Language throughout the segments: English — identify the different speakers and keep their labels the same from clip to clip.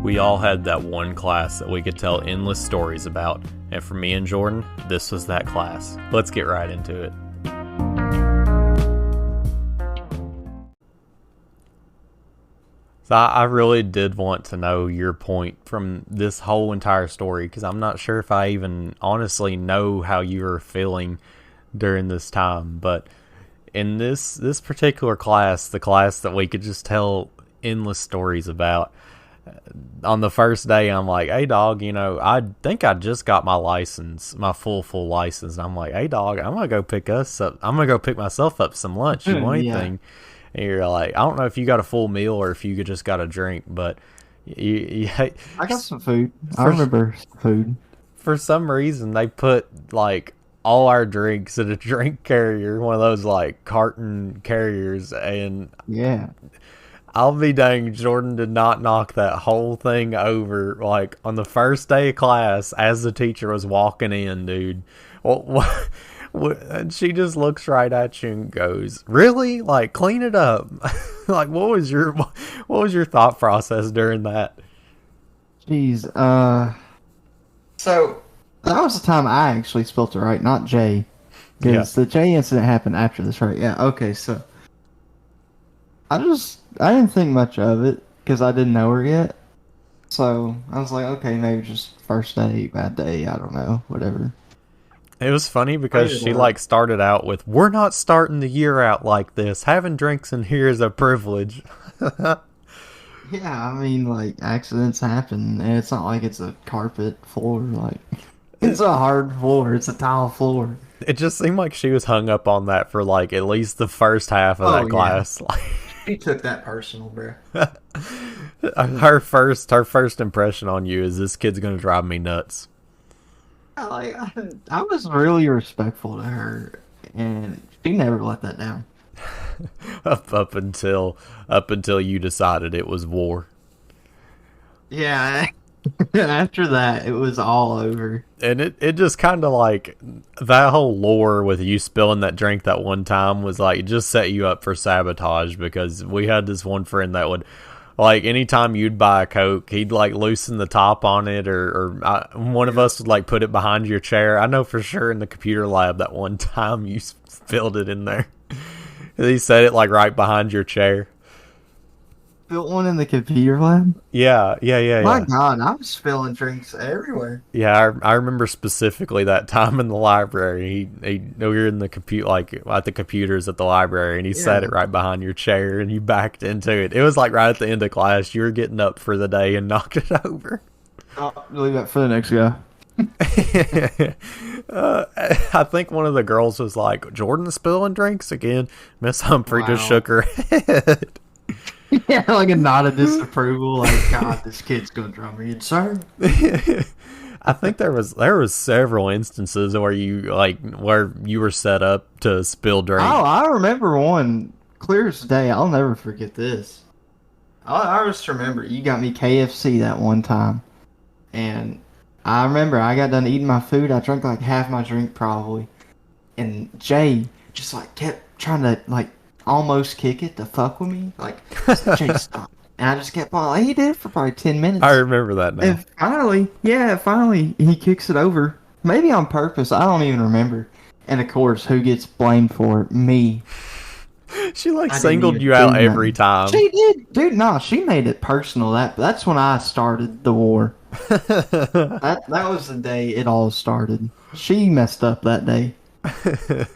Speaker 1: We all had that one class that we could tell endless stories about, and for me and Jordan, this was that class. Let's get right into it. So I really did want to know your point from this whole entire story, because I'm not sure if I even honestly know how you were feeling during this time, but in this particular class, the class that we could just tell endless stories about, on the first day, I'm like, hey, dog, I think I just got my license, my full license. And I'm like, hey, dog, I'm going to go pick us up. I'm going to go pick myself up some lunch. You want anything? And you're like, I don't know if you got a full meal or if you just got a drink, but
Speaker 2: I got some food. I remember food.
Speaker 1: For some reason, they put, like, all our drinks in a drink carrier, one of those, like, carton carriers, and...
Speaker 2: Yeah.
Speaker 1: I'll be dang, Jordan did not knock that whole thing over, like, on the first day of class as the teacher was walking in, dude. And she just looks right at you and goes, really? Like, clean it up. Like, what was your thought process during that?
Speaker 2: Jeez, so that was the time I actually spilled it, right? Not Jay. Because the Jay incident happened after this, right? Yeah, okay, so I didn't think much of it because I didn't know her yet. So I was like, okay, maybe just first day, bad day, I don't know, whatever.
Speaker 1: It was funny because she like started out with, we're not starting the year out like this. Having drinks in here is a privilege.
Speaker 2: Yeah, I mean, like, accidents happen, and it's not like it's a carpet floor, like, it's a hard floor, it's a tile floor.
Speaker 1: It just seemed like she was hung up on that for like at least the first half of that class.
Speaker 2: She took that personal, bro.
Speaker 1: Her first impression on you is, this kid's gonna drive me nuts.
Speaker 2: I was really respectful to her, and she never let that down.
Speaker 1: up until you decided it was war.
Speaker 2: Yeah. After that, it was all over.
Speaker 1: And it just kind of like, that whole lore with you spilling that drink that one time was like, it just set you up for sabotage, because we had this one friend that would, like, anytime you'd buy a Coke, he'd like loosen the top on it, or one of us would like put it behind your chair. I know for sure in the computer lab that one time you spilled it in there. He set it like right behind your chair.
Speaker 2: Built one in the computer lab?
Speaker 1: Yeah.
Speaker 2: My God, I was spilling drinks everywhere.
Speaker 1: Yeah, I remember specifically that time in the library. We were in the at the computers at the library, and he set it right behind your chair, and you backed into it. It was like right at the end of class. You were getting up for the day and knocked it over.
Speaker 2: I'll leave that for the next guy.
Speaker 1: I think one of the girls was like, Jordan spilling drinks again. Miss Humphrey just shook her head.
Speaker 2: Yeah, like a nod of disapproval, like, God, this kid's gonna drive me insane.
Speaker 1: I think there was several instances where you were set up to spill drink.
Speaker 2: Oh, I remember one clear as day. I'll never forget this. I just remember you got me KFC that one time, and I remember I got done eating my food. I drank like half my drink probably, and Jay just like kept trying to like almost kick it to fuck with me. Like, Jay, stop. And I just kept on. Like, he did it for probably 10 minutes.
Speaker 1: I remember that now.
Speaker 2: And finally, he kicks it over. Maybe on purpose. I don't even remember. And of course, who gets blamed for it? Me.
Speaker 1: She like singled you out every time.
Speaker 2: She did, dude. No, she made it personal. That's when I started the war. that was the day it all started. She messed up that day.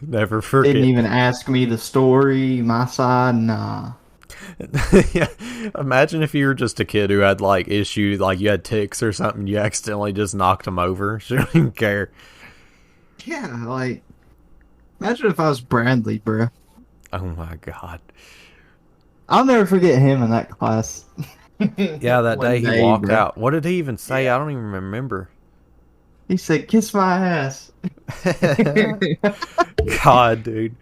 Speaker 1: Never forget.
Speaker 2: Didn't even ask me the story, my side, nah.
Speaker 1: Yeah. Imagine if you were just a kid who had like issues, like you had tics or something, you accidentally just knocked him over. She don't even care.
Speaker 2: Yeah, like, imagine if I was Bradley, bro.
Speaker 1: Oh my God.
Speaker 2: I'll never forget him in that class.
Speaker 1: Yeah, that day he walked out. What did he even say? I don't even remember.
Speaker 2: He said, "Kiss my ass."
Speaker 1: God, dude.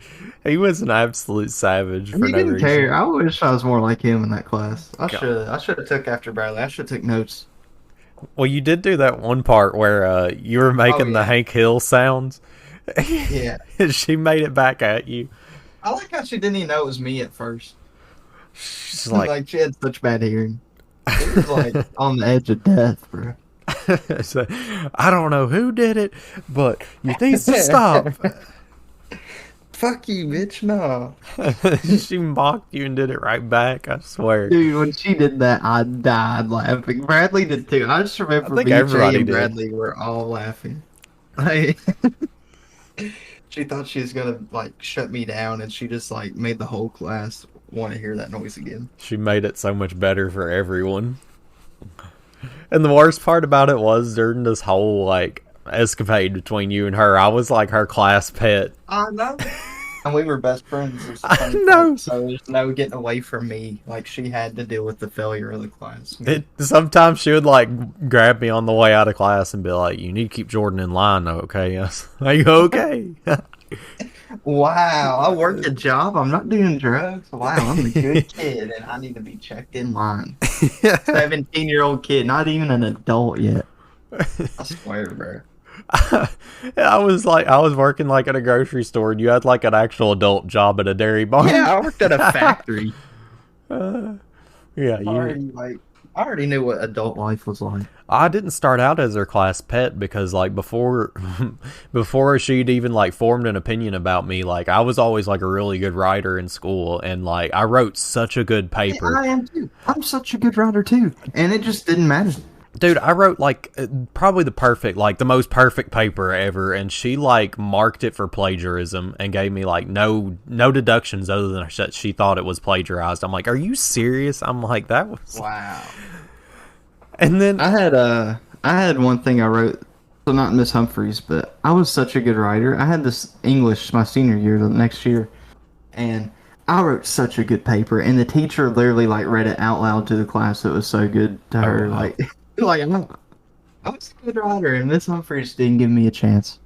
Speaker 1: He was an absolute savage for no reason. He didn't care.
Speaker 2: I wish I was more like him in that class. I should have took after Bradley. I should have took notes.
Speaker 1: Well, you did do that one part where you were making the Hank Hill sounds.
Speaker 2: Yeah.
Speaker 1: She made it back at you.
Speaker 2: I like how she didn't even know it was me at first.
Speaker 1: She's like
Speaker 2: she had such bad hearing. He was like on the edge of death, bro.
Speaker 1: So, I don't know who did it, but you need to stop.
Speaker 2: Fuck you, bitch. No.
Speaker 1: She mocked you and did it right back, I swear.
Speaker 2: Dude, when she did that, I died laughing. Bradley did too. I just remember
Speaker 1: I think
Speaker 2: BJ
Speaker 1: everybody
Speaker 2: and
Speaker 1: did.
Speaker 2: Bradley were all laughing. Like, she thought she was gonna like shut me down, and she just like made the whole class want to hear that noise again.
Speaker 1: She made it so much better for everyone. And the worst part about it was during this whole like escapade between you and her, I was like her class pet.
Speaker 2: I know. And we were best friends. It was the
Speaker 1: I
Speaker 2: funny
Speaker 1: know.
Speaker 2: part. So there's no getting away from me. Like, she had to deal with the failure of the class.
Speaker 1: Sometimes she would like grab me on the way out of class and be like, "You need to keep Jordan in line, though, okay?" Yes. Are you okay?
Speaker 2: Wow, I work a job. I'm not doing drugs. Wow, I'm a good kid, and I need to be checked in line. 17-year-old kid, not even an adult yet. I swear, bro.
Speaker 1: I was working like at a grocery store, and you had like an actual adult job at a dairy barn.
Speaker 2: Yeah, I worked at a factory.
Speaker 1: Yeah,
Speaker 2: I already knew what adult life was like.
Speaker 1: I didn't start out as her class pet because like before she'd even like formed an opinion about me, like I was always like a really good writer in school, and like I wrote such a good paper.
Speaker 2: Yeah, I am too. I'm such a good writer too, and it just didn't matter.
Speaker 1: Dude, I wrote like probably the most perfect paper ever, and she like marked it for plagiarism and gave me like no deductions other than that she thought it was plagiarized. I'm like, are you serious? I'm like, that was
Speaker 2: Wow.
Speaker 1: And then
Speaker 2: I had one thing I wrote, so not Miss Humphreys, but I was such a good writer. I had this English my senior year, the next year, and I wrote such a good paper, and the teacher literally like read it out loud to the class. It was so good to her,
Speaker 1: wow.
Speaker 2: like I was a good writer, and Miss Humphreys didn't give me a chance.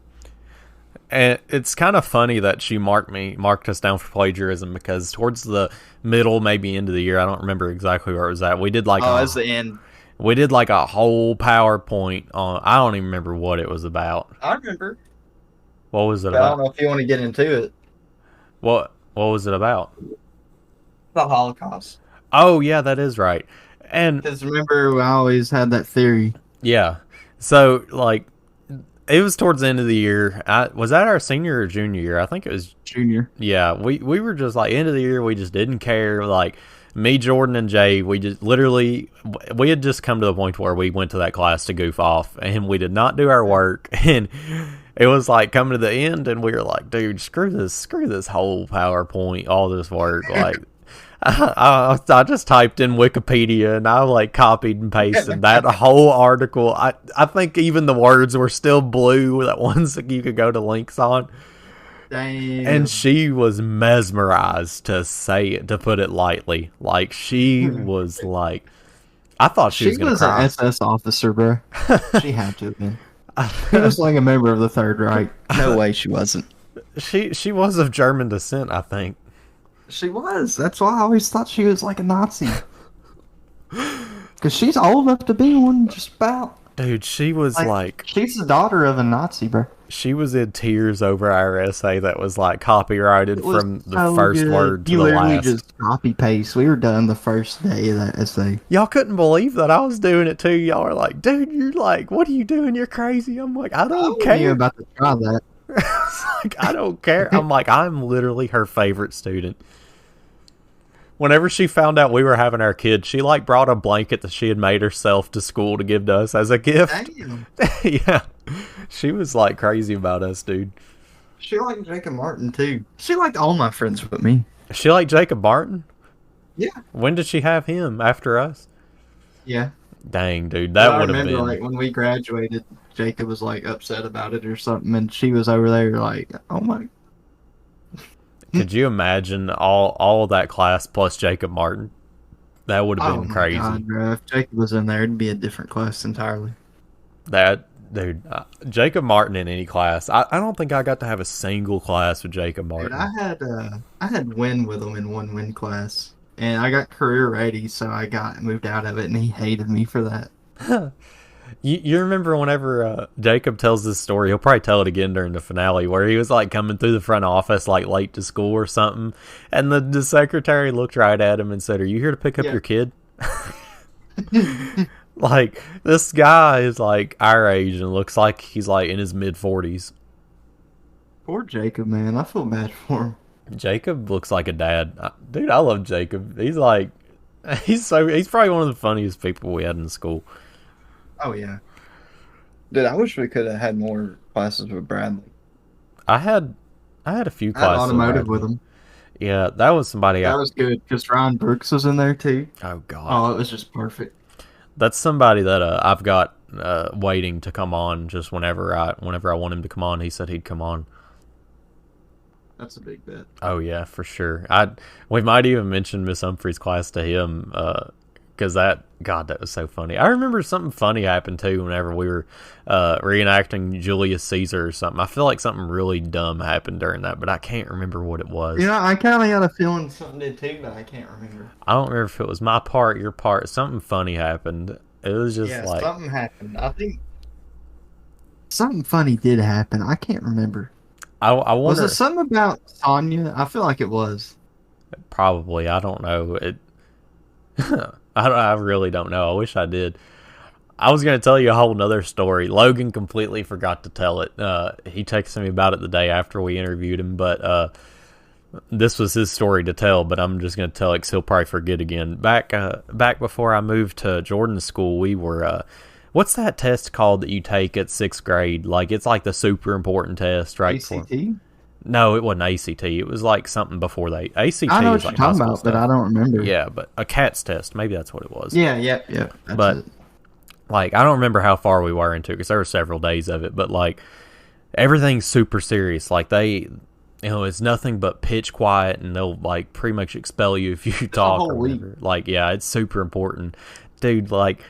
Speaker 1: And it's kind of funny that she marked us down for plagiarism, because towards the middle, maybe end of the year, I don't remember exactly where it was at. We did like
Speaker 2: It's the end.
Speaker 1: We did like a whole PowerPoint on. I don't even remember what it was about.
Speaker 2: I remember.
Speaker 1: What was it
Speaker 2: But I
Speaker 1: about?
Speaker 2: don't know if you want to get into it.
Speaker 1: What was it about?
Speaker 2: The Holocaust.
Speaker 1: Oh yeah, that is right. And
Speaker 2: Because remember, I always had that theory.
Speaker 1: yeah, so like it was towards the end of the year. Was that our senior or junior year? I think it was
Speaker 2: Junior.
Speaker 1: Yeah, we were just like end of the year. We just didn't care. Like me, Jordan, and Jay, we just literally we had just come to the point where we went to that class to goof off, and we did not do our work. And it was like coming to the end, and we were like, dude, screw this whole PowerPoint, all this work. Like I just typed in Wikipedia, and I like copied and pasted that whole article. I think even the words were still blue, that ones that you could go to links on.
Speaker 2: Damn.
Speaker 1: And she was mesmerized, to put it lightly. Like she was like, I thought she was going to cry.
Speaker 2: An SS officer, bro. She had to have been. She was like a member of the Third Reich. No way she wasn't.
Speaker 1: She was of German descent, I think.
Speaker 2: She was. That's why I always thought she was like a Nazi. Because she's old enough to be one, just about.
Speaker 1: Dude, she was like
Speaker 2: she's the daughter of a Nazi, bro.
Speaker 1: She was in tears over our essay that was like copyrighted from the first word to the last. You literally
Speaker 2: just copy paste. We were done the first day of that essay.
Speaker 1: Y'all couldn't believe that I was doing it too. Y'all were like, dude, you're like, what are you doing? You're crazy. I'm like, I don't care.
Speaker 2: You're about to try that.
Speaker 1: Like, I don't care. I'm like, I'm literally her favorite student. Whenever she found out we were having our kid, she like brought a blanket that she had made herself to school to give to us as a gift.
Speaker 2: Damn.
Speaker 1: Yeah. She was like crazy about us, dude.
Speaker 2: She liked Jacob Martin too. She liked all my friends but me.
Speaker 1: She liked Jacob Martin?
Speaker 2: Yeah.
Speaker 1: When did she have him? After us?
Speaker 2: Yeah.
Speaker 1: Dang, dude. That would have been.
Speaker 2: Like when we graduated, Jacob was like upset about it or something, and she was over there like, oh my.
Speaker 1: Could you imagine all of that class plus Jacob Martin? That would have been crazy.
Speaker 2: God, bro. If Jacob was in there, it'd be a different class entirely.
Speaker 1: Dude, Jacob Martin in any class. I don't think I got to have a single class with Jacob Martin.
Speaker 2: Dude, I had Win with him in one Win class, and I got career ready, so I got moved out of it, and he hated me for that.
Speaker 1: You remember whenever Jacob tells this story, he'll probably tell it again during the finale, where he was like coming through the front office like late to school or something, and the secretary looked right at him and said, "Are you here to pick up your kid?" Like, this guy is like our age and looks like he's like in his mid-40s.
Speaker 2: Poor Jacob, man. I feel bad for him.
Speaker 1: Jacob looks like a dad. Dude, I love Jacob. He's like, he's probably one of the funniest people we had in school.
Speaker 2: Oh yeah. Dude, I wish we could have had more classes with Bradley.
Speaker 1: I had a few
Speaker 2: I had
Speaker 1: classes
Speaker 2: automotive with him.
Speaker 1: Yeah, that was somebody
Speaker 2: That was good because Ryan Brooks was in there too.
Speaker 1: Oh god.
Speaker 2: Oh, it was just perfect.
Speaker 1: That's somebody that I've got waiting to come on just whenever I want him to come on. He said he'd come on.
Speaker 2: That's a big bet.
Speaker 1: Oh yeah, for sure. We might even mention Miss Humphrey's class to him because that was so funny. I remember something funny happened too whenever we were reenacting Julius Caesar or something. I feel like something really dumb happened during that, but I can't remember what it was.
Speaker 2: Yeah, I kind of got a feeling something did too, but I can't remember.
Speaker 1: I don't remember if it was my part, your part. Something funny happened. It was just like
Speaker 2: something happened. I think something funny did happen. I can't remember.
Speaker 1: I wonder.
Speaker 2: Was it something about Sonya? I feel like it was.
Speaker 1: Probably. I don't know. I really don't know. I wish I did. I was going to tell you a whole nother story. Logan completely forgot to tell it. He texted me about it the day after we interviewed him, but this was his story to tell, but I'm just going to tell it because he'll probably forget again. Back before I moved to Jordan's school, we were... what's that test called that you take at 6th grade? Like, it's like the super important test, right?
Speaker 2: ACT?
Speaker 1: No, it wasn't ACT. It was like something before they... ACT
Speaker 2: I know
Speaker 1: is
Speaker 2: what
Speaker 1: like
Speaker 2: you're talking about,
Speaker 1: stuff.
Speaker 2: but I don't remember.
Speaker 1: Yeah, but a CATS test. Maybe that's what it was.
Speaker 2: Yeah.
Speaker 1: But,
Speaker 2: it.
Speaker 1: like, I don't remember how far we were into it because there were several days of it, but, like, everything's super serious. Like, it's nothing but pitch quiet, and they'll, like, pretty much expel you if you talk or whatever. Like, yeah, it's super important. Dude, like,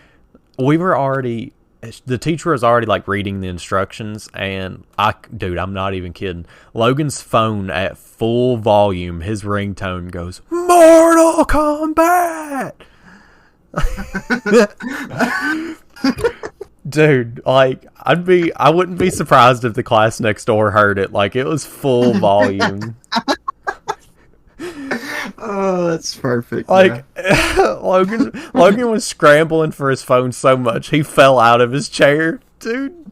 Speaker 1: the teacher was already like reading the instructions, and I'm not even kidding. Logan's phone at full volume, his ringtone goes, Mortal Kombat! Dude, like, I wouldn't be surprised if the class next door heard it. Like, it was full volume.
Speaker 2: Oh, that's perfect.
Speaker 1: Like, Logan was scrambling for his phone so much he fell out of his chair, dude.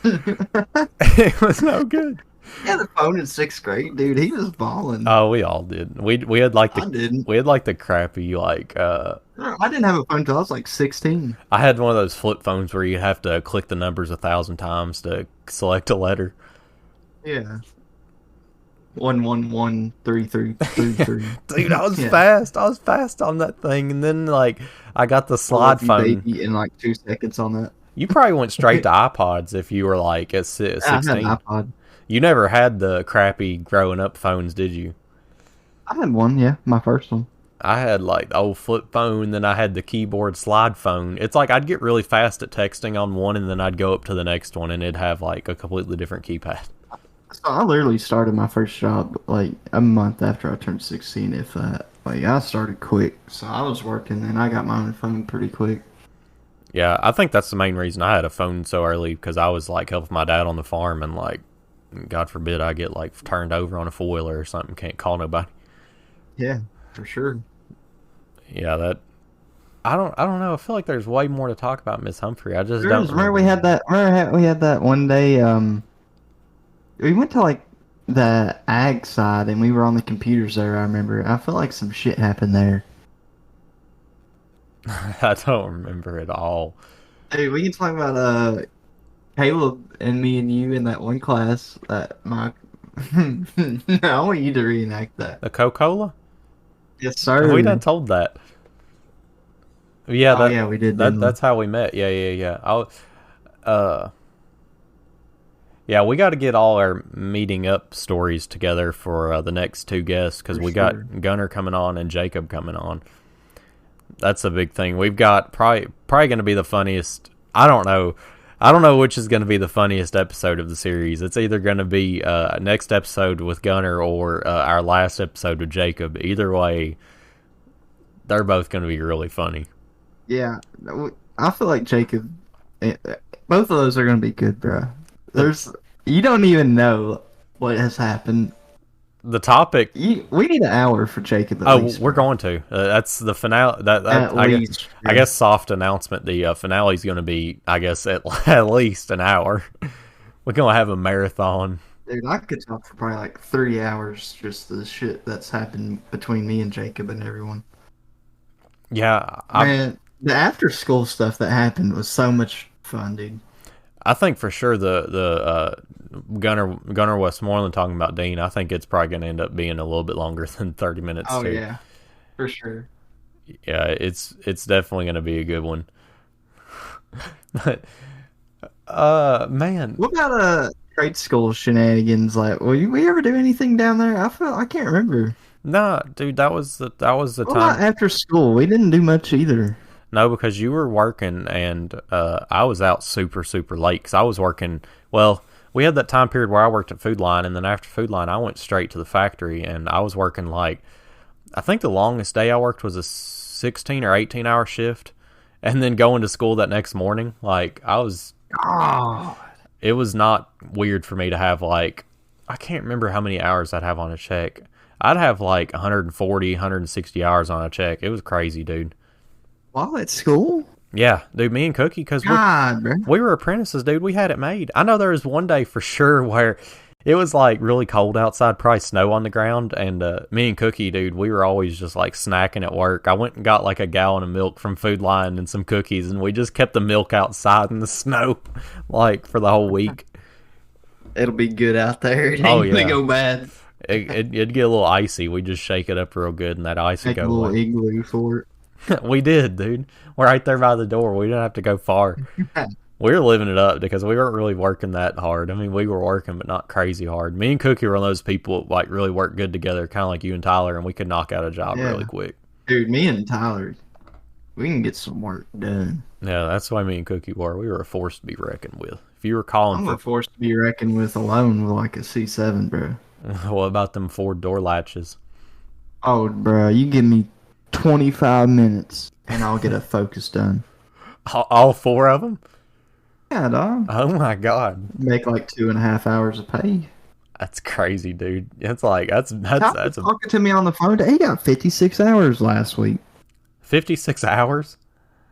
Speaker 1: It was no good.
Speaker 2: He had a phone in 6th grade, dude. He was balling.
Speaker 1: Oh, we all did. We had like
Speaker 2: I didn't.
Speaker 1: We had like the crappy like.
Speaker 2: I didn't have a phone until I was like 16.
Speaker 1: I had one of those flip phones where you have to click the numbers 1,000 times to select a letter.
Speaker 2: Yeah. 1113333.
Speaker 1: Dude, I was fast. I was fast on that thing, and then like I got the slide phone
Speaker 2: baby in like 2 seconds on that.
Speaker 1: You probably went straight to iPods if you were like at 16.
Speaker 2: I had an iPod.
Speaker 1: You never had the crappy growing up phones, did you?
Speaker 2: I had one, yeah, my first one.
Speaker 1: I had like the old flip phone, then I had the keyboard slide phone. It's like I'd get really fast at texting on one, and then I'd go up to the next one, and it'd have like a completely different keypad.
Speaker 2: So I literally started my first job like a month after I turned 16, if that. Like, I started quick, so I was working, and I got my own phone pretty quick.
Speaker 1: Yeah, I think that's the main reason I had a phone so early, because I was like helping my dad on the farm, and like, God forbid I get like turned over on a four-wheeler or something, can't call nobody.
Speaker 2: Yeah, for sure.
Speaker 1: Yeah, I don't know. I feel like there's way more to talk about Miss Humphrey. I just don't
Speaker 2: remember we had that. We had that one day. We went to like the ag side, and we were on the computers there. I remember. I feel like some shit happened there.
Speaker 1: I don't remember at all.
Speaker 2: Hey, we can talk about Caleb and me and you in that one class. That my I want you to reenact that.
Speaker 1: The Coca-Cola?
Speaker 2: Yes, sir.
Speaker 1: We done told that. Yeah,
Speaker 2: yeah, we did.
Speaker 1: That's how we met. Yeah. Yeah, we got to get all our meeting up stories together for the next two guests, because we got Gunnar coming on and Jacob coming on. That's a big thing. We've got probably going to be the funniest. I don't know which is going to be the funniest episode of the series. It's either going to be next episode with Gunnar or our last episode with Jacob. Either way, they're both going to be really funny.
Speaker 2: Yeah, I feel like Jacob. Both of those are going to be good, bro. You don't even know what has happened
Speaker 1: the topic.
Speaker 2: We need an hour for Jacob.
Speaker 1: Oh,
Speaker 2: least,
Speaker 1: we're going to. That's the finale. That
Speaker 2: at least.
Speaker 1: I guess soft announcement. The finale is going to be, I guess, at least an hour. We're going to have a marathon.
Speaker 2: Dude, I could talk for probably like 3 hours just the shit that's happened between me and Jacob and everyone.
Speaker 1: Yeah,
Speaker 2: Man, the after school stuff that happened was so much fun, dude.
Speaker 1: I think for sure the Gunnar Westmoreland talking about Dean. I think it's probably going to end up being a little bit longer than 30 minutes.
Speaker 2: Oh
Speaker 1: too.
Speaker 2: yeah, for sure.
Speaker 1: Yeah, it's definitely going to be a good one. But man,
Speaker 2: What about trade school shenanigans? Like, we ever do anything down there? I can't remember.
Speaker 1: nah, dude, that was the
Speaker 2: What
Speaker 1: time.
Speaker 2: about after school? We didn't do much either.
Speaker 1: No, because you were working and I was out super, super late because I was working. Well, we had that time period where I worked at Food Line, and then after Food Line, I went straight to the factory, and I was working like, I think the longest day I worked was a 16 or 18-hour shift, and then going to school that next morning. Like,
Speaker 2: Oh,
Speaker 1: it was not weird for me to have like, I can't remember how many hours I'd have on a check. I'd have like 140, 160 hours on a check. It was crazy, dude.
Speaker 2: while at school?
Speaker 1: Yeah, dude, me and Cookie, because
Speaker 2: God, bro.
Speaker 1: we were apprentices, dude. We had it made. I know there was one day for sure where it was like really cold outside, probably snow on the ground, and me and Cookie, dude, we were always just like snacking at work. I went and got like a gallon of milk from Food Line and some cookies, and we just kept the milk outside in the snow like for the whole week.
Speaker 2: It'll be good out there. It
Speaker 1: Oh,
Speaker 2: ain't gonna
Speaker 1: yeah.
Speaker 2: go bad.
Speaker 1: It'd get a little icy. We just shake it up real good, and that ice would
Speaker 2: Make a
Speaker 1: go
Speaker 2: little
Speaker 1: away.
Speaker 2: igloo for it.
Speaker 1: We did, dude. We're right there by the door. We didn't have to go far. We were living it up because we weren't really working that hard. I mean, we were working, but not crazy hard. Me and Cookie were one of those people that, like, really work good together, kind of like you and Tyler, and we could knock out a job
Speaker 2: Yeah.
Speaker 1: really quick.
Speaker 2: Dude, me and Tyler, we can get some work done.
Speaker 1: Yeah, that's why me and Cookie were. We were a force to be reckoned with. If you were calling
Speaker 2: I'm
Speaker 1: for,
Speaker 2: a force to be reckoned with alone with like a C7, bro.
Speaker 1: what about them Ford door latches?
Speaker 2: Oh, bro, you give me 25 minutes and I'll get a focus done.
Speaker 1: All four of them?
Speaker 2: Yeah, dog.
Speaker 1: Oh my god,
Speaker 2: Make like 2.5 hours of pay.
Speaker 1: that's crazy, dude. It's like that's
Speaker 2: Tyler
Speaker 1: a
Speaker 2: talking to me on the phone. He got 56 hours last week.
Speaker 1: 56 hours.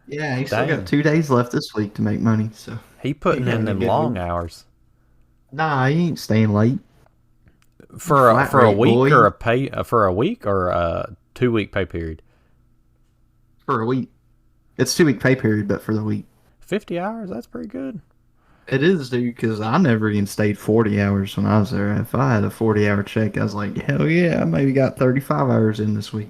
Speaker 2: Yeah, he still
Speaker 1: Dang.
Speaker 2: got 2 days left this week to make money. So
Speaker 1: He putting
Speaker 2: He
Speaker 1: in
Speaker 2: having a
Speaker 1: them
Speaker 2: good
Speaker 1: long
Speaker 2: week.
Speaker 1: hours
Speaker 2: nah, he ain't staying late.
Speaker 1: for
Speaker 2: Flat
Speaker 1: a
Speaker 2: rate,
Speaker 1: week
Speaker 2: boy.
Speaker 1: or a pay for a week or a 2 week pay period.
Speaker 2: For a week. It's 2 week pay period, but for the week.
Speaker 1: 50 hours, that's pretty good.
Speaker 2: It is, dude, because I never even stayed 40 hours when I was there. If I had a 40-hour check, I was like, hell yeah, I maybe got 35 hours in this week.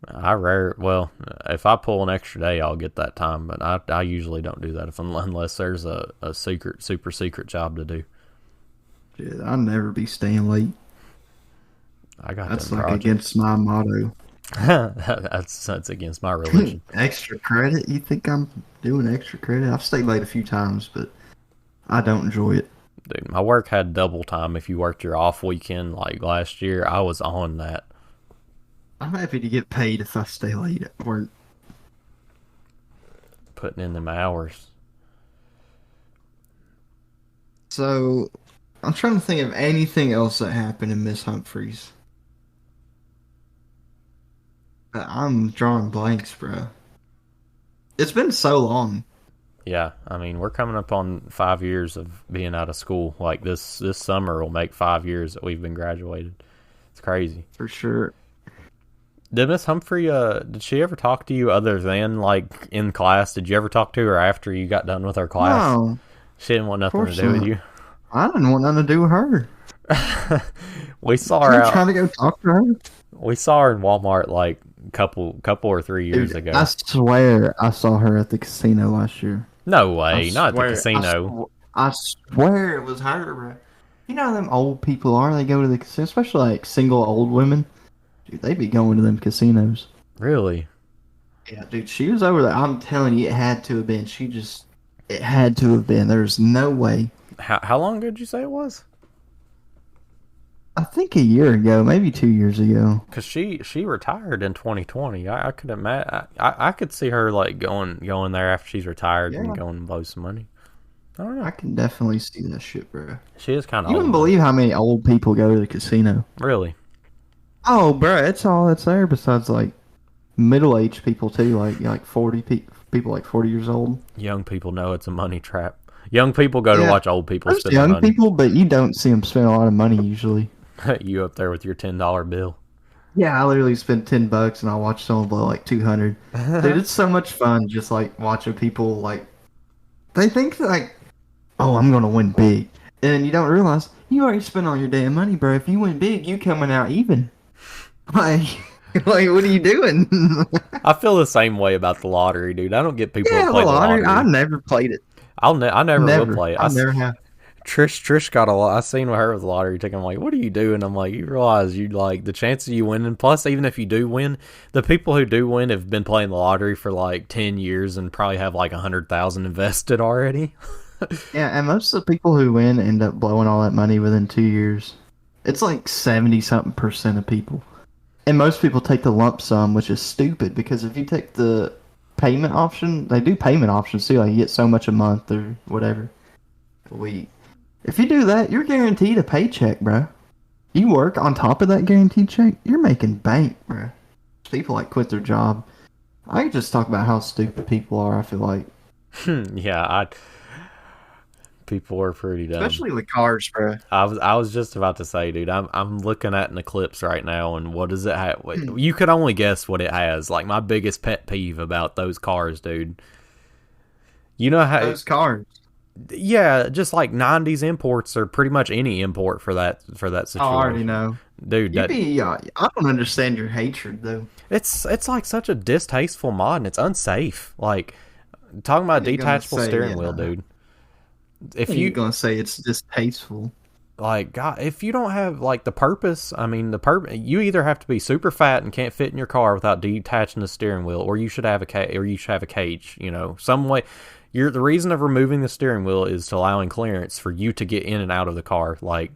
Speaker 1: Well, if I pull an extra day, I'll get that time, but I usually don't do that unless there's a super secret job to do.
Speaker 2: Shit, I'll never be staying late.
Speaker 1: I got
Speaker 2: That's
Speaker 1: them
Speaker 2: like
Speaker 1: projects.
Speaker 2: against my motto.
Speaker 1: That's against my religion.
Speaker 2: Extra credit? You think I'm doing extra credit? I've stayed late a few times, but I don't enjoy it.
Speaker 1: Dude, my work had double time if you worked your off weekend like last year. I was on that.
Speaker 2: I'm happy to get paid if I stay late at work.
Speaker 1: Putting in them hours.
Speaker 2: So, I'm trying to think of anything else that happened in Miss Humphreys. I'm drawing blanks, bro. It's been so long.
Speaker 1: Yeah, I mean, we're coming up on 5 years of being out of school. Like this summer will make 5 years that we've been graduated. It's crazy.
Speaker 2: For sure.
Speaker 1: Did Miss Humphrey, did she ever talk to you other than like in class? Did you ever talk to her after you got done with her class?
Speaker 2: No,
Speaker 1: She didn't want nothing to
Speaker 2: course
Speaker 1: do with
Speaker 2: not.
Speaker 1: you.
Speaker 2: I didn't want nothing to do with her.
Speaker 1: We saw
Speaker 2: I'm
Speaker 1: her out.
Speaker 2: trying to go talk to her.
Speaker 1: We saw her in Walmart like couple or 3 years
Speaker 2: Dude,
Speaker 1: ago.
Speaker 2: I swear I saw her at the casino last year.
Speaker 1: No way,
Speaker 2: I
Speaker 1: not at the
Speaker 2: swear-
Speaker 1: casino.
Speaker 2: I swear it was her, bro. You know how them old people are? They go to the casino, especially like single old women. Dude, they be going to them casinos.
Speaker 1: Really?
Speaker 2: Yeah, dude, she was over there. I'm telling you, it had to have been. It had to have been. There's no way.
Speaker 1: How long did you say it was?
Speaker 2: I think a year ago, maybe 2 years ago.
Speaker 1: Because she retired in 2020. I could imagine. I could see her like going there after she's retired
Speaker 2: Yeah.
Speaker 1: and going to blow some money. I don't
Speaker 2: I
Speaker 1: know.
Speaker 2: can definitely see that shit, bro.
Speaker 1: She is kind of
Speaker 2: You wouldn't
Speaker 1: old though.
Speaker 2: believe how many old people go to the casino.
Speaker 1: Really,
Speaker 2: Oh, bro, it's all that's there besides like middle-aged people too, like 40 people like 40 years old.
Speaker 1: young people know it's a money trap. Young people go to
Speaker 2: Yeah,
Speaker 1: watch old people
Speaker 2: there's
Speaker 1: spend their
Speaker 2: young
Speaker 1: money.
Speaker 2: people, but you don't see them spend a lot of money usually.
Speaker 1: You up there with your $10 bill.
Speaker 2: Yeah, I literally spend $10 and I'll watch someone blow like 200. Dude, it's so much fun just like watching people like they think like, oh, I'm gonna win big, and you don't realize you already spent all your damn money, bro. If you win big, you coming out even. Like, like what are you doing?
Speaker 1: I feel the same way about the lottery, dude. I don't get people that
Speaker 2: Yeah, the
Speaker 1: play the
Speaker 2: lottery. I
Speaker 1: lottery.
Speaker 2: never played it.
Speaker 1: I never will
Speaker 2: Never.
Speaker 1: play it.
Speaker 2: I never have.
Speaker 1: Trish got a lot. I seen her with the lottery ticket. I'm like, what are you doing? I'm like, you realize you like the chances of you winning. Plus, even if you do win, the people who do win have been playing the lottery for like 10 years and probably have like 100,000 invested already.
Speaker 2: Yeah, and most of the people who win end up blowing all that money within 2 years. It's like 70 something percent of people. And most people take the lump sum, which is stupid because if you take the payment option, they do payment options too. Like you get so much a month or whatever a week. If you do that, you're guaranteed a paycheck, bro. You work on top of that guaranteed check, you're making bank, bro. People like quit their job. I could just talk about how stupid people are. I feel like,
Speaker 1: Yeah, people are pretty dumb.
Speaker 2: especially with cars, bro.
Speaker 1: I was just about to say, dude. I'm looking at an Eclipse right now, and what does it have? You could only guess what it has. Like my biggest pet peeve about those cars, dude. You know how?
Speaker 2: Those cars.
Speaker 1: Yeah, just like '90s imports or pretty much any import for that
Speaker 2: Oh, I already
Speaker 1: situation,
Speaker 2: know.
Speaker 1: dude.
Speaker 2: You be, I don't understand your hatred though.
Speaker 1: It's like such a distasteful mod, and it's unsafe. Like talking about a
Speaker 2: You're gonna
Speaker 1: detachable
Speaker 2: say,
Speaker 1: steering wheel, dude. If
Speaker 2: you're
Speaker 1: you
Speaker 2: gonna say it's distasteful.
Speaker 1: like, God, if you don't have like the purpose, I mean, you either have to be super fat and can't fit in your car without detaching the steering wheel, or you should have a cage. You know, some way. The reason of removing the steering wheel is to allowing clearance for you to get in and out of the car. Like,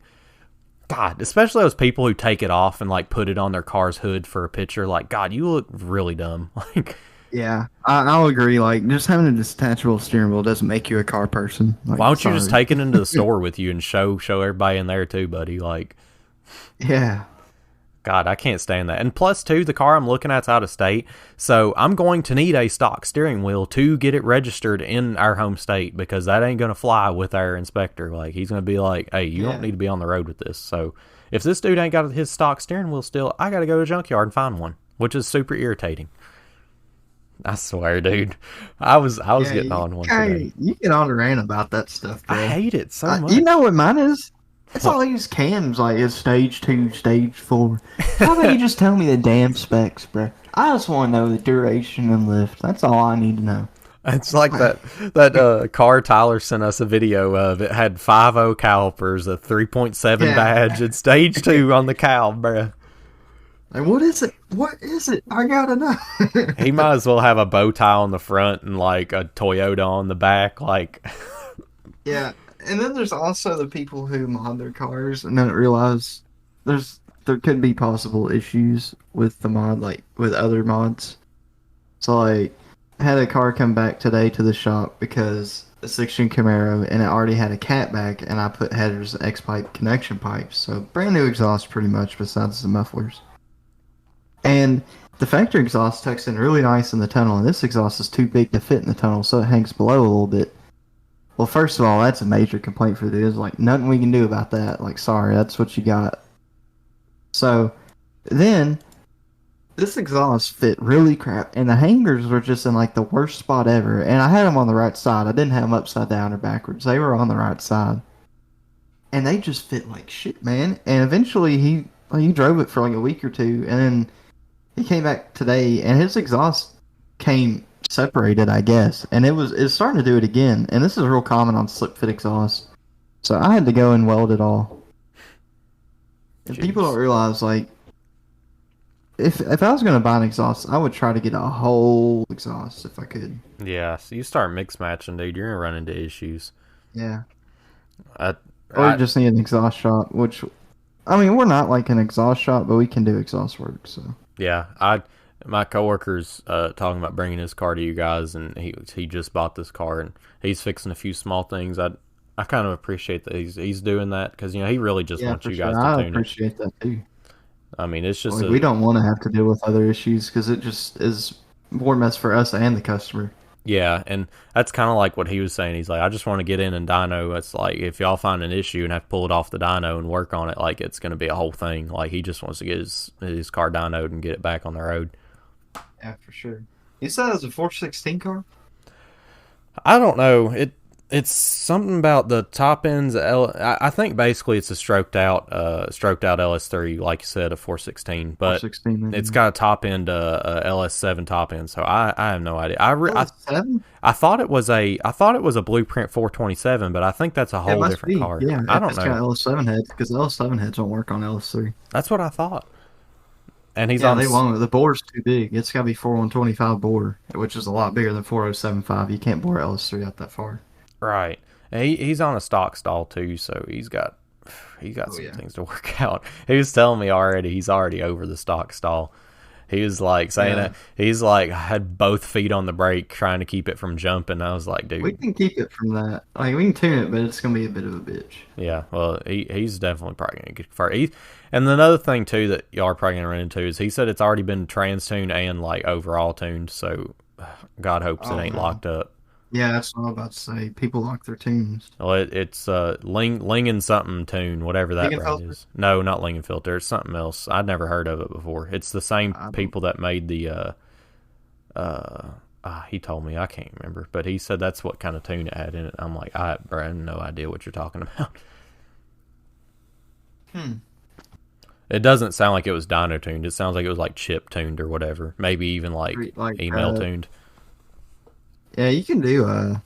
Speaker 1: God, especially those people who take it off and like put it on their car's hood for a picture. Like, God, you look really dumb. Like,
Speaker 2: Yeah, I'll agree. Like, just having a detachable steering wheel doesn't make you a car person. Like,
Speaker 1: why don't you just
Speaker 2: sorry.
Speaker 1: take it into the store with you and show everybody in there too, buddy? Like,
Speaker 2: Yeah,
Speaker 1: God, I can't stand that. And plus, too, the car I'm looking at's out of state, so I'm going to need a stock steering wheel to get it registered in our home state because that ain't going to fly with our inspector. Like, he's going to be like, hey, you don't
Speaker 2: yeah,
Speaker 1: need to be on the road with this. So, if this dude ain't got his stock steering wheel still, I got to go to a junkyard and find one, which is super irritating. I swear, dude. I was
Speaker 2: yeah.
Speaker 1: getting on one today.
Speaker 2: You get on the rant about that stuff,
Speaker 1: I
Speaker 2: bro.
Speaker 1: hate it so
Speaker 2: You
Speaker 1: much.
Speaker 2: know what mine is? It's
Speaker 1: What?
Speaker 2: all these cams, like it's stage 2, stage 4. How about you just tell me the damn specs, bro? I just want to know the duration and lift. That's all I need to know.
Speaker 1: It's like that car Tyler sent us a video of. It had 5.0 calipers, a 3.7
Speaker 2: Yeah.
Speaker 1: badge, and stage 2 on the cow, bruh.
Speaker 2: Like, what is it? What is it? I gotta know.
Speaker 1: He might as well have a bow tie on the front and like a Toyota on the back. Like,
Speaker 2: Yeah, and then there's also the people who mod their cars and don't realize there could be possible issues with the mod, like with other mods. So like, I had a car come back today to the shop because a 16 Camaro and it already had a catback, and I put headers and X pipe connection pipes, so brand new exhaust pretty much besides the mufflers. And the factory exhaust tucks in really nice in the tunnel, and this exhaust is too big to fit in the tunnel, so it hangs below a little bit. Well, first of all, that's a major complaint for the dudes. Like, nothing we can do about that. Like, sorry, that's what you got. So, then, this exhaust fit really crap, and the hangers were just in, like, the worst spot ever. And I had them on the right side. I didn't have them upside down or backwards. They were on the right side. And they just fit like shit, man. And eventually, he drove it for, like, a week or two, and then he came back today, and his exhaust came separated, I guess, and it's starting to do it again. And this is real common on slip fit exhaust. So I had to go and weld it all. And people
Speaker 1: jeez.
Speaker 2: don't realize, like, if I was gonna buy an exhaust, I would try to get a whole exhaust if I could.
Speaker 1: Yeah, so you start mix matching, dude, you're gonna run into issues.
Speaker 2: Yeah.
Speaker 1: I,
Speaker 2: Or you
Speaker 1: I,
Speaker 2: just need an exhaust shop, which, I mean, we're not like an exhaust shop, but we can do exhaust work. So
Speaker 1: yeah, My coworker's talking about bringing his car to you guys, and he just bought this car, and he's fixing a few small things. I kind of appreciate that he's doing that because he really just
Speaker 2: Yeah,
Speaker 1: wants
Speaker 2: for
Speaker 1: you
Speaker 2: sure.
Speaker 1: guys to
Speaker 2: I
Speaker 1: tune it.
Speaker 2: appreciate that too.
Speaker 1: I mean, it's just
Speaker 2: Like, we don't want to have to deal with other issues because it just is more mess for us and the customer.
Speaker 1: yeah, and that's kind of like what he was saying. He's like, I just want to get in and dyno. It's like if y'all find an issue and have to pull it off the dyno and work on it, like it's going to be a whole thing. Like he just wants to get his car dynoed and get it back on the road.
Speaker 2: Yeah, for sure. You said it was a 416 car?
Speaker 1: I don't know. It's something about the top ends. I think basically it's a stroked out LS3, like you said, a 416, but
Speaker 2: 416.
Speaker 1: it's got a top end LS7 top end. So I have no idea.
Speaker 2: Seven?
Speaker 1: I thought it was a Blueprint 427, but I think that's a whole different car.
Speaker 2: Yeah,
Speaker 1: I don't
Speaker 2: it's
Speaker 1: know.
Speaker 2: got LS7 heads because LS7 heads don't work on LS3.
Speaker 1: That's what I thought. And he's
Speaker 2: Yeah,
Speaker 1: on.
Speaker 2: they won't. The bore's too big. It's got to be 4125 bore, which is a lot bigger than 4075. You can't bore LS3 out that far.
Speaker 1: Right. And he's on a stock stall too, so he's got some
Speaker 2: Yeah.
Speaker 1: things to work out. He was telling me already he's already over the stock stall. He was like saying
Speaker 2: Yeah.
Speaker 1: that he's like had both feet on the brake trying to keep it from jumping. I was like, dude,
Speaker 2: We can keep it from that. Like, we can tune it, but it's going to be a bit of a bitch.
Speaker 1: yeah. Well, he's definitely probably gonna get far. And another thing too that y'all are probably gonna run into is he said it's already been trans tuned and like overall tuned. So God hopes it
Speaker 2: Oh,
Speaker 1: ain't
Speaker 2: no.
Speaker 1: locked up.
Speaker 2: Yeah, that's what I'm about to say. People lock their tunes.
Speaker 1: Well, it's Ling and something tune, whatever that brand
Speaker 2: Lingenfelter?
Speaker 1: is. No, not Lingenfelter. It's something else. I'd never heard of it before. It's the same
Speaker 2: I don't-
Speaker 1: people that made the. He told me I can't remember, but he said that's what kind of tune it had in it. I'm like, bro, I have no idea what you're talking about. It doesn't sound like it was dyno tuned. It sounds like it was like chip tuned or whatever. Maybe even like email tuned.
Speaker 2: Yeah, you can do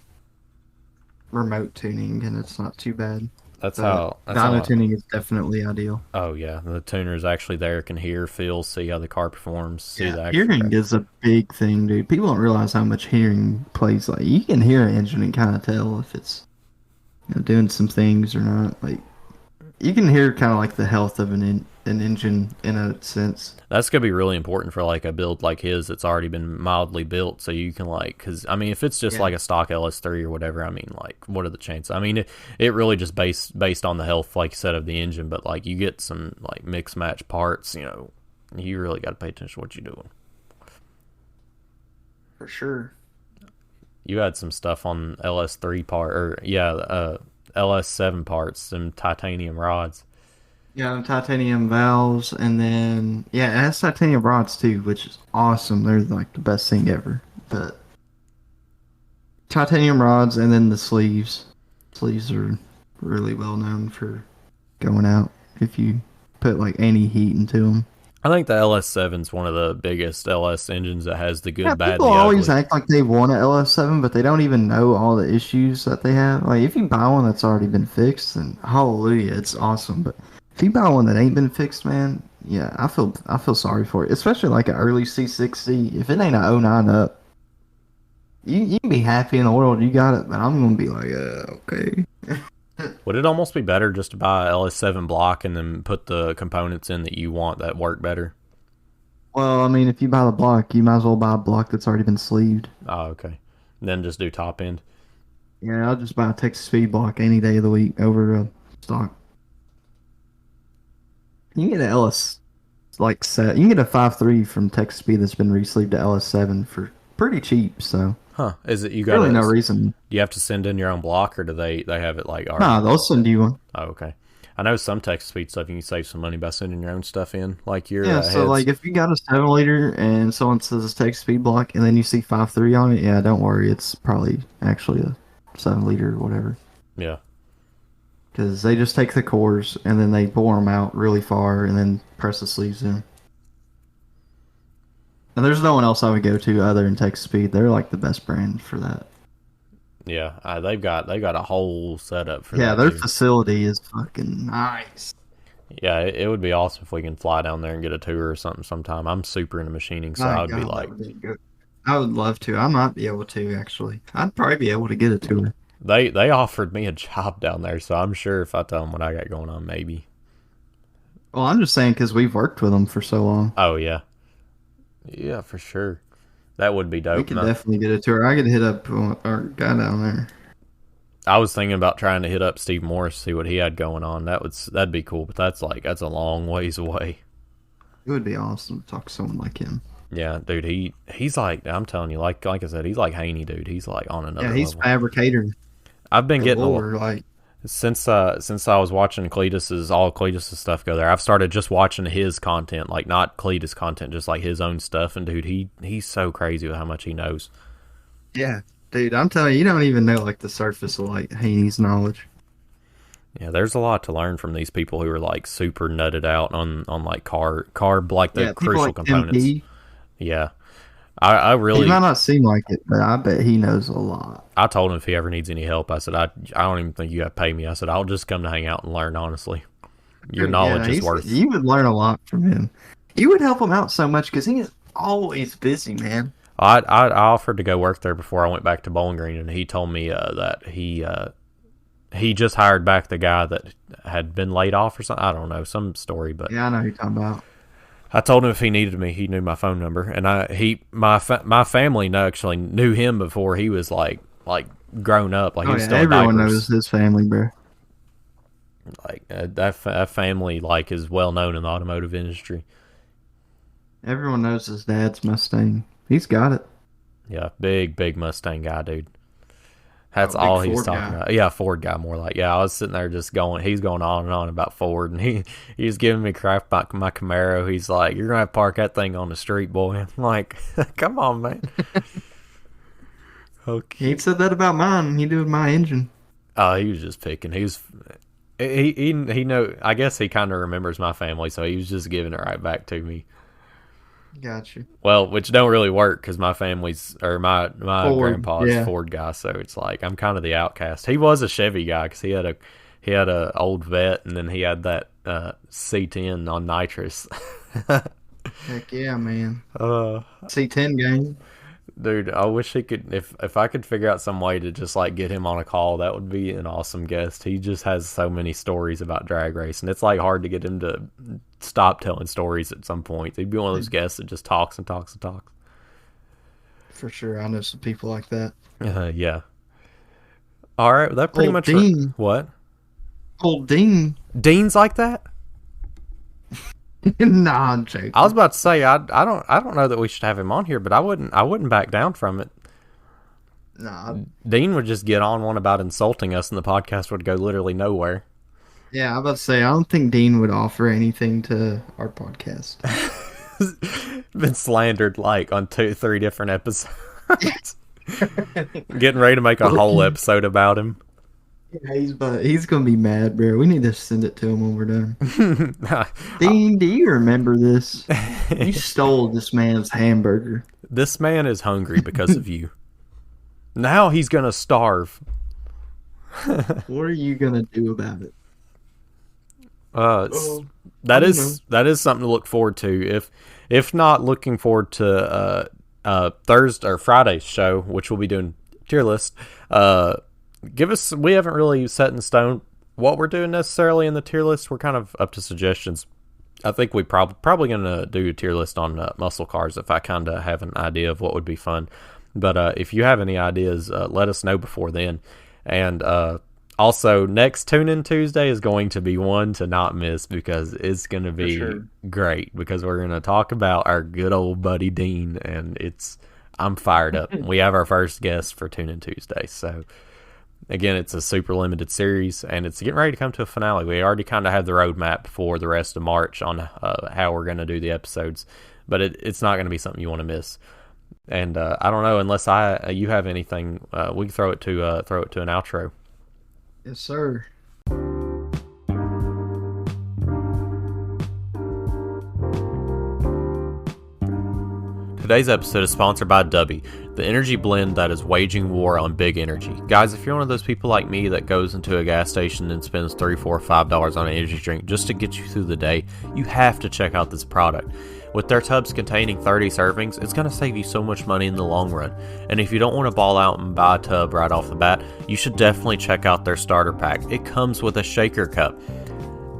Speaker 2: remote tuning, and it's not too bad.
Speaker 1: That's
Speaker 2: But
Speaker 1: how.
Speaker 2: dyno tuning is definitely ideal.
Speaker 1: Oh yeah, the tuner is actually there, can hear, feel, see how the car performs, see the actual
Speaker 2: Hearing
Speaker 1: track.
Speaker 2: is a big thing, dude. People don't realize how much hearing plays. Like, you can hear an engine and kind of tell if it's doing some things or not. Like, you can hear kind of like the health of an engine in a sense.
Speaker 1: That's gonna be really important for like a build like his that's already been mildly built, so you can like, because I mean, if it's just
Speaker 2: Yeah.
Speaker 1: like a stock LS3 or whatever, I mean, like, what are the chances? I mean, it really just based on the health, like you said, of the engine, but like you get some like mix match parts, you really got to pay attention to what you're doing.
Speaker 2: For sure.
Speaker 1: You had some stuff on LS3 part, or yeah, LS7 parts, some titanium rods.
Speaker 2: Yeah, titanium valves, and then it has titanium rods too, which is awesome. They're like the best thing ever. But titanium rods, and then the sleeves. Sleeves are really well known for going out if you put like any heat into them.
Speaker 1: I think the LS7's one of the biggest LS engines that has the good,
Speaker 2: Yeah,
Speaker 1: bad,
Speaker 2: people
Speaker 1: and the
Speaker 2: always
Speaker 1: ugly.
Speaker 2: act like they want an LS7, but they don't even know all the issues that they have. Like, if you buy one that's already been fixed, then hallelujah, it's awesome. But if you buy one that ain't been fixed, man, yeah, I feel sorry for it. Especially like an early C60. If it ain't a '09 up, you can be happy in the world you got it, but I'm gonna be like, okay.
Speaker 1: Would it almost be better just to buy a LS7 block and then put the components in that you want that work better?
Speaker 2: Well, I mean, if you buy the block, you might as well buy a block that's already been sleeved.
Speaker 1: Oh, okay. Then just do top end.
Speaker 2: Yeah, I'll just buy a Texas Speed block any day of the week over a stock. You can get an LS like set. You can get a 5.3 from Texas Speed that's been resleeved to LS7 for pretty cheap. So
Speaker 1: Huh? Is it you got?
Speaker 2: really no reason.
Speaker 1: Do you have to send in your own block, or do they have it like already?
Speaker 2: Nah, they'll send you one.
Speaker 1: Oh, okay. I know some Texas Speed stuff you can save some money by sending your own stuff in, like your
Speaker 2: Yeah, so
Speaker 1: heads.
Speaker 2: like if you got a 7-liter and someone says it's Texas Speed block, and then you see 5.3 on it, yeah, don't worry, it's probably actually a 7-liter or whatever.
Speaker 1: Yeah.
Speaker 2: Because they just take the cores and then they bore them out really far and then press the sleeves in. And there's no one else I would go to other than Texas Speed. They're like the best brand for that.
Speaker 1: Yeah, they've got a whole setup for
Speaker 2: Yeah,
Speaker 1: that.
Speaker 2: their
Speaker 1: too.
Speaker 2: facility is fucking nice.
Speaker 1: Yeah, it would be awesome if we can fly down there and get a tour or something sometime. I'm super into machining, so
Speaker 2: My
Speaker 1: I would be
Speaker 2: God,
Speaker 1: like,
Speaker 2: that would be good. I would love to. I might be able to actually. I'd probably be able to get a tour.
Speaker 1: they offered me a job down there, so I'm sure if I tell them what I got going on, maybe.
Speaker 2: Well, I'm just saying because we've worked with them for so long.
Speaker 1: Oh yeah, Yeah, for sure. That would be
Speaker 2: We
Speaker 1: dope.
Speaker 2: could
Speaker 1: No,
Speaker 2: definitely get a tour. I could hit up our guy down there.
Speaker 1: I was thinking about trying to hit up Steve Morris, see what he had going on. That'd be cool, but that's a long ways away.
Speaker 2: It would be awesome to talk to someone like him.
Speaker 1: Yeah, dude, he's like, I'm telling you, like I said, he's like Haney, dude. He's like on another
Speaker 2: Yeah, he's
Speaker 1: level.
Speaker 2: fabricator
Speaker 1: I've been getting
Speaker 2: galore, like
Speaker 1: since I was watching all Cletus's stuff go there. I've started just watching his content, like not Cletus content, just like his own stuff. And dude, he's so crazy with how much he knows.
Speaker 2: yeah, dude. I'm telling you, you don't even know like the surface of like Haney's knowledge.
Speaker 1: Yeah, there's a lot to learn from these people who are like super nutted out on like car like the
Speaker 2: Yeah, people
Speaker 1: crucial
Speaker 2: like Tim
Speaker 1: components.
Speaker 2: P,
Speaker 1: Yeah, I
Speaker 2: he
Speaker 1: really
Speaker 2: might not seem like it, but I bet he knows a lot.
Speaker 1: I told him if he ever needs any help, I said I don't even think you got to pay me. I said I'll just come to hang out and learn. Honestly, your knowledge is worth.
Speaker 2: You would learn a lot from him. You would help him out so much because he is always busy, man.
Speaker 1: I offered to go work there before I went back to Bowling Green, and he told me that he just hired back the guy that had been laid off or something. I don't know, some story, but
Speaker 2: Yeah, I know who you're talking about.
Speaker 1: I told him if he needed me, he knew my phone number, and my family actually knew him before he was like grown up, like he was still in
Speaker 2: everyone
Speaker 1: diapers.
Speaker 2: knows his family, bro.
Speaker 1: Like that family like is well known in the automotive industry.
Speaker 2: Everyone knows his dad's Mustang. He's got it.
Speaker 1: Yeah, big Mustang guy, dude. That's
Speaker 2: Big
Speaker 1: all he's
Speaker 2: Ford
Speaker 1: talking
Speaker 2: guy.
Speaker 1: about. Yeah, Ford guy more like. Yeah, I was sitting there just going. He's going on and on about Ford, and he's giving me crap about my Camaro. He's like, "You're gonna have to park that thing on the street, boy." I'm like, "Come on, man." Okay.
Speaker 2: He said that about mine. He did with my engine.
Speaker 1: Oh, he was just picking. He know. I guess he kind of remembers my family, so he was just giving it right back to me.
Speaker 2: Got you.
Speaker 1: Well, which don't really work because my family's or my
Speaker 2: Ford,
Speaker 1: grandpa's
Speaker 2: yeah.
Speaker 1: Ford guy, so it's like I'm kind of the outcast. He was a Chevy guy because he had a old Vet, and then he had that C10 on nitrous.
Speaker 2: Heck yeah, man.
Speaker 1: uh,
Speaker 2: C10 game.
Speaker 1: Dude, I wish he could. If I could figure out some way to just like get him on a call, that would be an awesome guest. He just has so many stories about drag racing. It's like hard to get him to stop telling stories at some point. He'd be one of those guests that just talks and talks and talks.
Speaker 2: For sure. I know some people like that.
Speaker 1: Yeah. All right, that pretty
Speaker 2: Old
Speaker 1: much.
Speaker 2: Dean.
Speaker 1: What?
Speaker 2: Old Dean.
Speaker 1: Dean's like that?
Speaker 2: Nah, I'm joking.
Speaker 1: I was about to say I don't know that we should have him on here, but I wouldn't back down from it.
Speaker 2: Nah.
Speaker 1: Dean would just get on one about insulting us, and the podcast would go literally nowhere.
Speaker 2: Yeah, I'm about to say, I don't think Dean would offer anything to our podcast.
Speaker 1: Been slandered like on 2-3 different episodes. Getting ready to make a whole episode about him.
Speaker 2: Yeah, he's gonna be mad, bro. We need to send it to him when we're done. Dean, do you remember this? You stole this man's hamburger.
Speaker 1: This man is hungry because of you. Now he's gonna starve.
Speaker 2: What are you gonna do about it?
Speaker 1: That is something to look forward to. If not looking forward to Thursday or Friday's show, which we'll be doing tier list. We haven't really set in stone what we're doing necessarily in the tier list. We're kind of up to suggestions. I think we probably going to do a tier list on muscle cars if I kind of have an idea of what would be fun. But if you have any ideas, let us know before then. And also, next Tune-In Tuesday is going to be one to not miss because it's going to be great because we're going to talk about our good old buddy Dean, and I'm fired up. We have our first guest for Tune-In Tuesday, so... Again, it's a super limited series, and it's getting ready to come to a finale. We already kind of have the roadmap for the rest of March on how we're going to do the episodes, but it's not going to be something you want to miss. And I don't know, unless you have anything, we can throw it to an outro.
Speaker 2: Yes, sir.
Speaker 1: Today's episode is sponsored by Dubby, the energy blend that is waging war on big energy. Guys, if you're one of those people like me that goes into a gas station and spends $3, $4, $5 on an energy drink just to get you through the day, you have to check out this product. With their tubs containing 30 servings, it's going to save you so much money in the long run. And if you don't want to ball out and buy a tub right off the bat, you should definitely check out their starter pack. It comes with a shaker cup.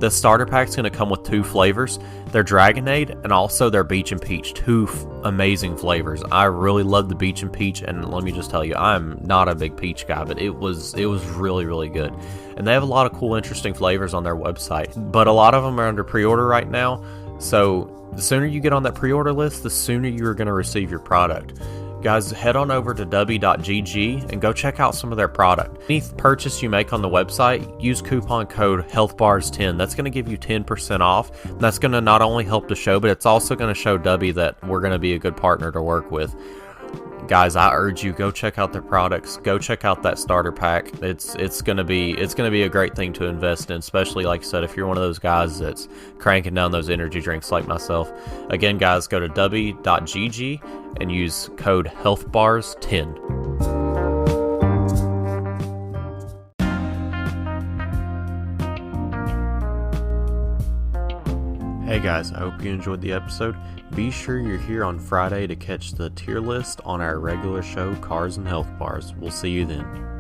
Speaker 1: The starter pack's going to come with 2 flavors. Their Dragonade and also their Beach and Peach. 2 amazing flavors. I really love the Beach and Peach, and let me just tell you, I'm not a big peach guy, but it was really, really good. And they have a lot of cool, interesting flavors on their website, but a lot of them are under pre-order right now, so the sooner you get on that pre-order list, the sooner you're going to receive your product. Guys, head on over to w.gg and go check out some of their product. Any purchase you make on the website, use coupon code HealthBars10. That's going to give you 10% off. And that's going to not only help the show, but it's also going to show W that we're going to be a good partner to work with. Guys, I urge you, go check out their products. Go check out that starter pack. It's gonna be a great thing to invest in, especially like I said, if you're one of those guys that's cranking down those energy drinks like myself. Again, guys, go to w.gg and use code HealthBars10. Hey guys, I hope you enjoyed the episode. Be sure you're here on Friday to catch the tier list on our regular show, Cars and Health Bars. We'll see you then.